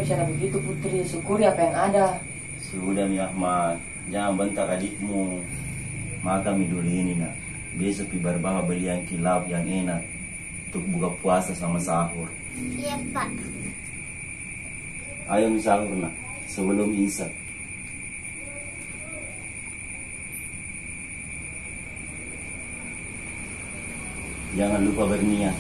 bicara begitu Putri, syukuri apa yang ada. Sudah Mi Ahmad, jangan bentak adikmu. Makan mie dulu ini nak. Besok Ibar Bawa beli yang kilap yang enak untuk buka puasa sama sahur. Iya Pak. Ayo mi sahur nak, sebelum imsak. Jangan lupa berniat.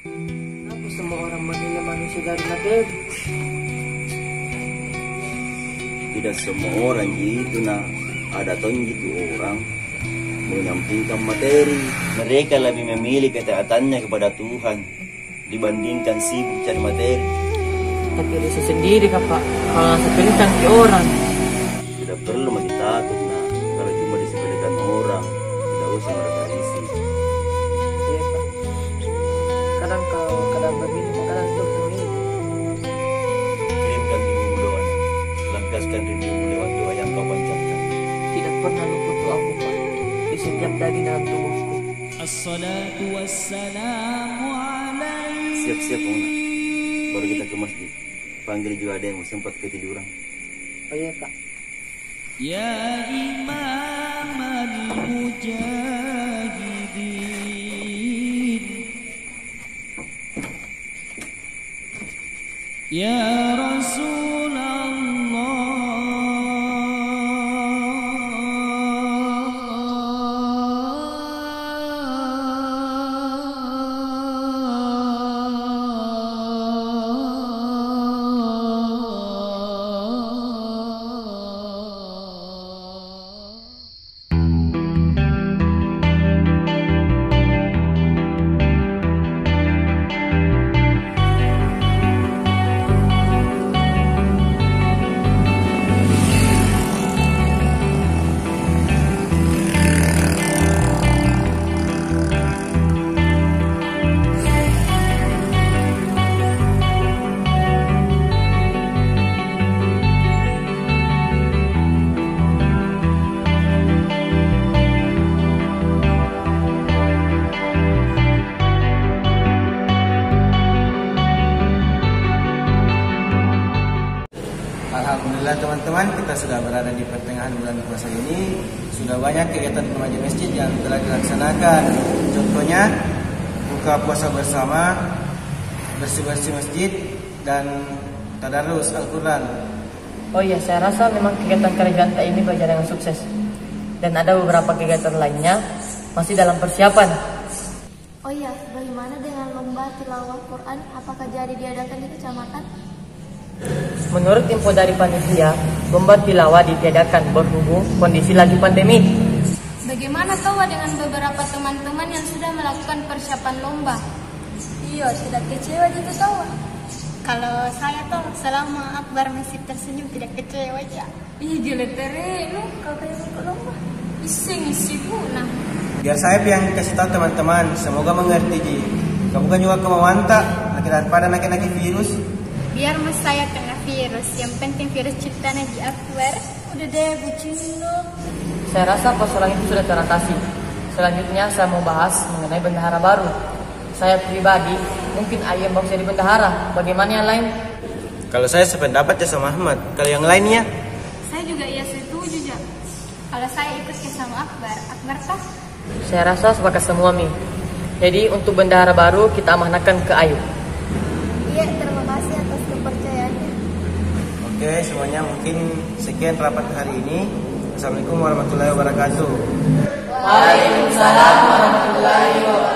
Kenapa semua orang menilai manusia dari materi? Tidak semua orang gitu nak. Ada gitu orang menyampingkan materi. Mereka lebih memilih ketaatannya kepada Tuhan dibandingkan sibuk cari materi. Tapi risa sendiri Kak, kalau sepelekan ke orang. Tidak perlu masih takut nak. Kalau cuma disepelekan orang, tidak usah merasa risih. Iya Pak. Kadang kalau kadang begini, kadang tuh ini. Kirimkan ibumu doa, lampiaskan rindumu lewat doa yang kau panjatkan. Tidak pernah luput doamu Pak. Di setiap daging dalam tubuhku. Assalatu wassalamu alaihi. Siap-siap nak. Baru kita ke masjid. Panggil juga ada yang sempat ketiduran. Oh iya Pak. Ya Imam al-Mujahidin, Ya Alhamdulillah teman-teman, kita sudah berada di pertengahan bulan puasa ini. Sudah banyak kegiatan pengajian masjid yang telah dilaksanakan. Contohnya buka puasa bersama, bersih-bersih masjid, dan tadarus Al-Quran. Oh iya, saya rasa memang kegiatan kerajaan ini berjalan dengan sukses. Dan ada beberapa kegiatan lainnya masih dalam persiapan. Oh iya, bagaimana dengan lomba tilawah Quran? Apakah jadi diadakan di kecamatan? Menurut info dari panitia, lomba tilawah ditiadakan berhubung kondisi lagi pandemi. Bagaimana tawa dengan beberapa teman-teman yang sudah melakukan persiapan lomba? Iya, tidak kecewa gitu tawa. Kalau saya tuh selama Akbar masih tersenyum tidak kecewa aja. Ih, diletere lu kalau kayak ikut lomba. Isi bu, nah. Biar saya yang kasih tahu teman-teman, semoga mengerti ji. Kamu kan juga kemauan tak, daripada nakik-nakik virus. Biar mas saya kena virus, yang penting virus ciptaan di Akbar. Udah deh, bucin lu. Saya rasa persoalan itu sudah teratasi. Selanjutnya saya mau bahas mengenai bendahara baru. Saya pribadi mungkin ayam mau jadi bendahara. Bagaimana yang lain? Kalau saya sependapat ya sama Ahmad. Kalau yang lainnya? Kalau saya ikut ke sama Akbar, Akbar kah? Saya rasa sepakat semua, Mi. Jadi untuk bendahara baru kita amanahkan ke Ayu. Iya, terima kasih atas kepercayaannya. Oke, semuanya mungkin sekian rapat hari ini. Assalamualaikum warahmatullahi wabarakatuh. Waalaikumsalam warahmatullahi wabarakatuh.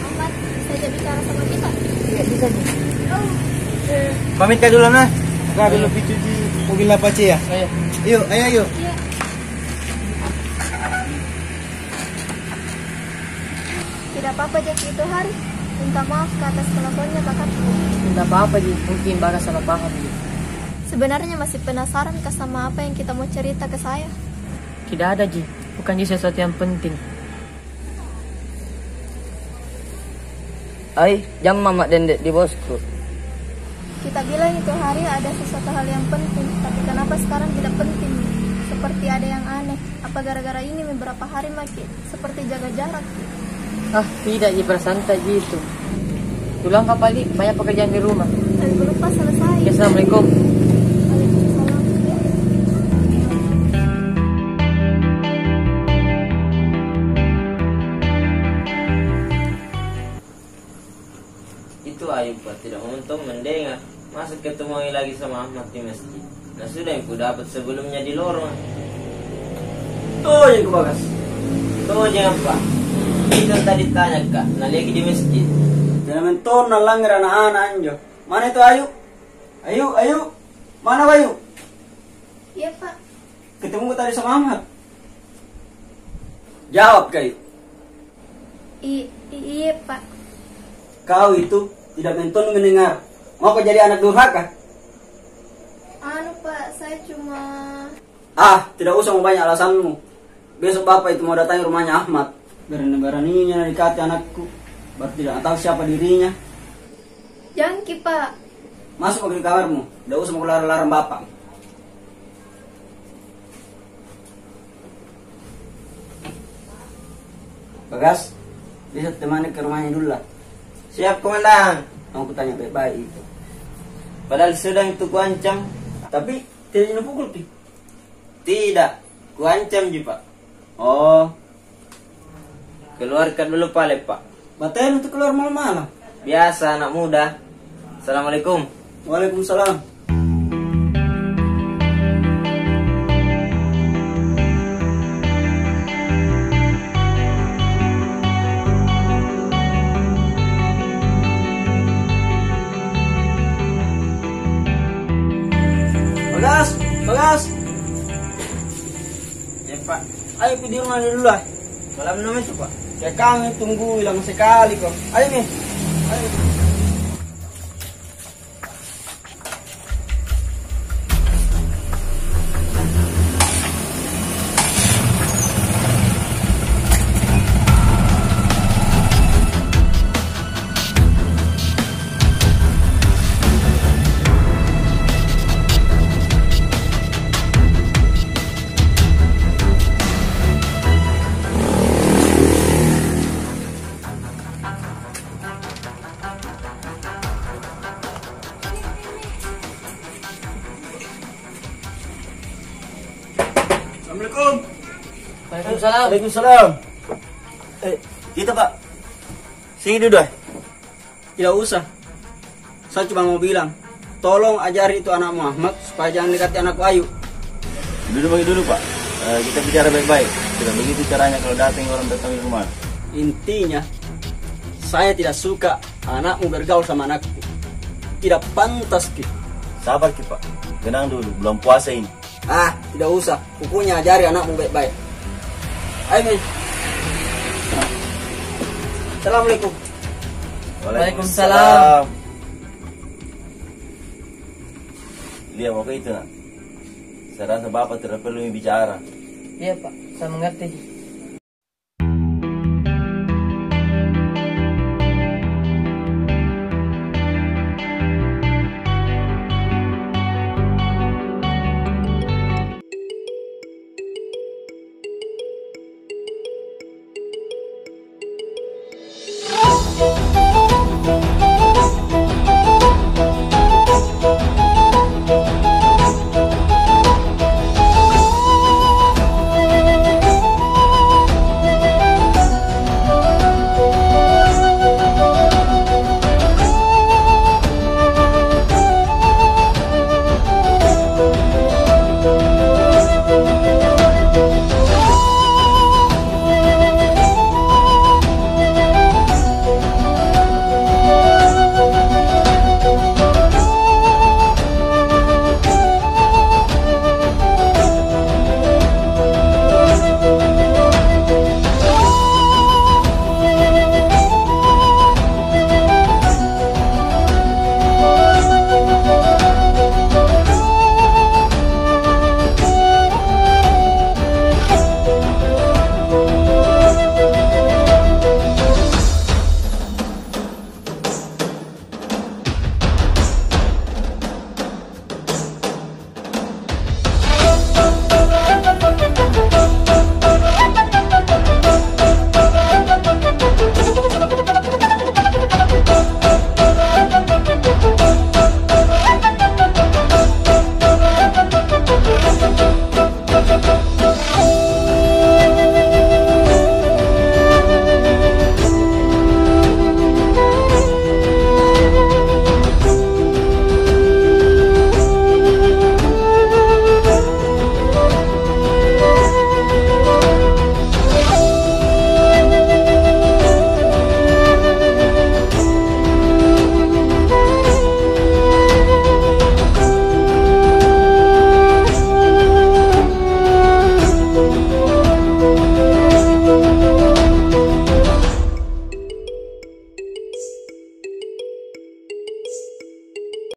Ahmad, bisa bicara sama kita? Iya, bisa, Mi. Pamit kah dulu, nah? Kah dulu cuci mobil Apache ya? Ayo. Yuk, ayo. Iya. Tidak apa-apa Jaki itu hari. Minta maaf ke atas kelakuannya kakakku. Tidak apa-apa, Ji. Mungkin Bagas salah paham, Ji. Sebenarnya masih penasaran kah sama apa yang kita mau cerita ke saya? Tidak ada, Ji. Bukan Ji sesuatu yang penting. Ay, jam mamak dendek di bosku. Kita bilang itu hari ada sesuatu hal yang penting, tapi kenapa sekarang tidak penting? Seperti ada yang aneh. Apa gara-gara ini beberapa hari makin seperti jaga jarak? Ah, tidak, Ji. Bersantai gitu. Pulang Kak Pali, banyak pekerjaan di rumah. Dan belum pas selesai. Ya, Assalamualaikum. Waalaikumsalam. Itu Ayub Pak, tidak untung mendengar. Masa ketemu lagi sama Ahmad di masjid. Nah sudah yang ku dapat sebelumnya di lorong. Tuh yang ku Bagas. Tuh jangan Pak. Itu tadi tanya Kak, nah lagi di masjid. Jangan mentor na langgar anak-anak anjo. Mana itu Ayu? Ayu. Mana Ayu? Iya Pak. Ketemu tadi sama Ahmad. Jawab kayu. Iya Pak. Kau itu tidak menton mendengar. Mau kau jadi anak durhaka? Anu Pak, saya cuma... Ah, tidak usah mau banyak alasanmu. Besok bapak itu mau datangi rumahnya Ahmad. Berani-beraninya dekati anakku. Berarti tidak tahu siapa dirinya. Jangki Pak. Masuk ke kamarmu. Tidak usah mau larang-larang bapak. Bagas, bisa temani ke rumahnya dulu lah. Siap komandan. Mau kutanya baik-baik itu. Padahal sedang itu kuancam. Tapi tidak pukul Pi. Tidak, kuancam Ji Pak. Oh, Keluarkan dulu pale Pak. baten untuk keluar malam-malam. Biasa anak muda. Assalamualaikum. Waalaikumsalam. Bagas. Ya Pak. Ayo pergi di rumah dulu lah. Malam nama itu Pak. Ya kami tunggu lama sekali kok. Ayo nih. Ayo. Assalamualaikum. Waalaikumsalam. Waalaikumsalam. Kita Pak. Sini duduk. Tidak usah. Saya cuma mau bilang, tolong ajari itu anak Muhammad supaya jangan dekati anak Ayu. Dulu Pak. Kita bicara baik-baik. Tidak begitu caranya kalau datang orang datang di rumah. Intinya, saya tidak suka anakmu bergaul sama anakku. Tidak pantas, Ki. Sabar Ki Pak. Tenang dulu, belum puasa ini. Ah, tidak usah. Pokoknya ajari anakmu baik-baik. Ayo, Min. Assalamualaikum. Waalaikumsalam. Lihat mau ke itu nak. Saya rasa Bapak tidak perlu bicara. Iya Pak, saya mengerti. Allahu